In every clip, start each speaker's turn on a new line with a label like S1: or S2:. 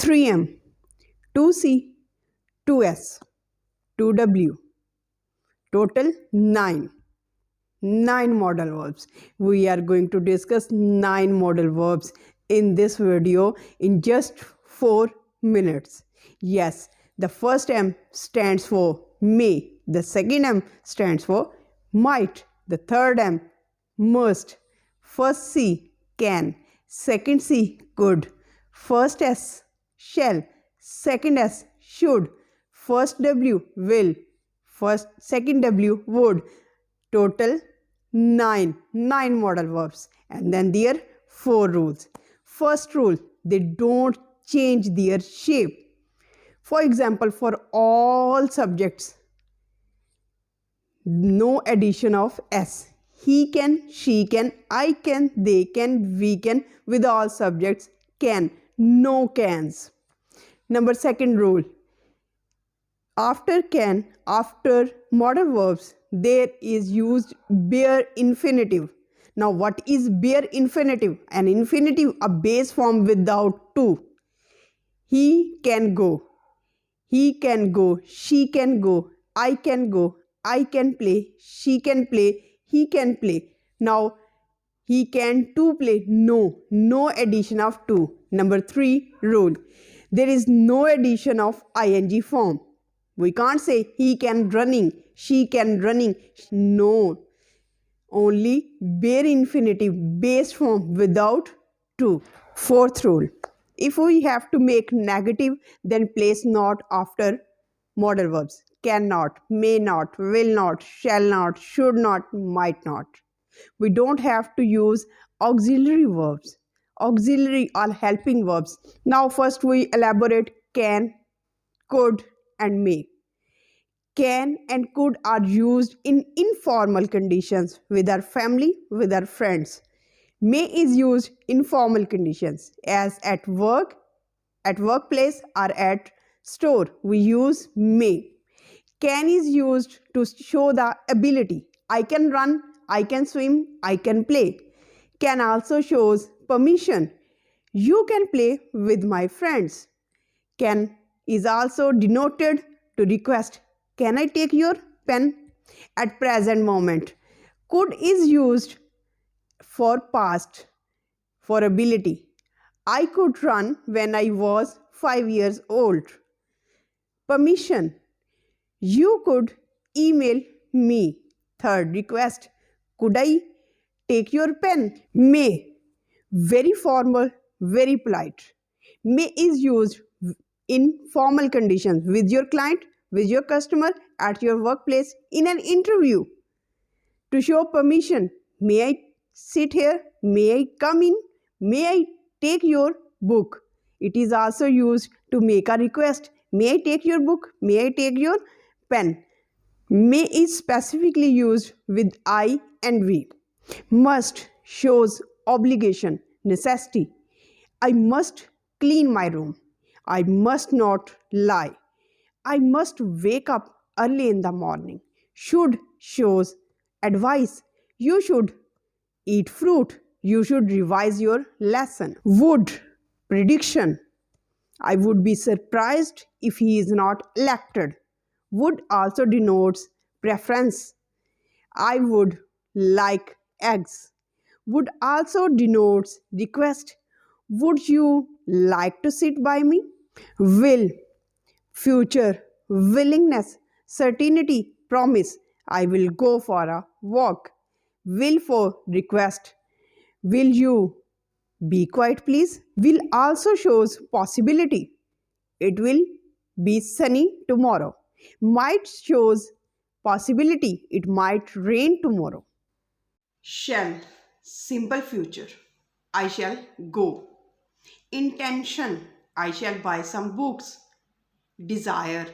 S1: 3M, 2C, 2S, 2W. Total 9. 9 modal verbs. We are going to discuss 9 modal verbs in this video in just 4 minutes. Yes, the first M stands for may, the second M stands for might, the third M must, first C can, second C could, first S shall, second S should, first W will, second W would. Total 9 modal verbs, and then there 4 rules. First rule, they don't change their shape. For example, for all subjects, no addition of S. He can, she can, I can, they can, we can. With all subjects, can, no cans. Number second rule, after can, after modal verbs, there is used bare infinitive. Now what is bare infinitive? An infinitive, a base form without to. He can go, she can go, I can go, I can play, she can play, he can play. Now he can to play, no addition of to. Number 3 rule, there is no addition of ing form. We can't say he can running, she can running. No, only bare infinitive, base form without to. Fourth rule, if we have to make negative, then place not after modal verbs. Cannot, may not, will not, shall not, should not, might not. We don't have to use auxiliary verbs. Auxiliary are helping verbs. Now first we elaborate can, could and may. Can and could are used in informal conditions with our family, with our friends. May is used in formal conditions as at work, at workplace or at store. We use may. Can is used to show the ability. I can run, I can swim, I can play. Can also shows permission. You can play with my friends. Can is also denoted to request. Can I take your pen? At present moment. Could is used for past, for ability. I could run when I was 5 years old. Permission. You could email me. Third request. Could I take your pen? May. Very formal, very polite. May is used in formal conditions with your client, with your customer, at your workplace, in an interview. To show permission, may I sit here? May I come in? May I take your book? It is also used to make a request. May I take your book? May I take your pen? May is specifically used with I and we. Must shows obligation, necessity. I must clean my room. I must not lie. I must wake up early in the morning. Should shows advice. You should eat fruit. You should revise your lesson. Would, prediction. I would be surprised if he is not elected. Would also denotes preference. I would like eggs. Would also denotes request. Would you like to sit by me? Will, future, willingness, certainty, promise. I will go for a walk. Will for request. Will you be quiet please? Will also shows possibility. It will be sunny tomorrow. Might shows possibility. It might rain tomorrow. Shall, simple future. I shall go. Intention, I shall buy some books. Desire,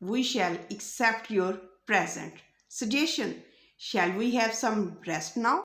S1: we shall accept your present. Suggestion, shall we have some rest now?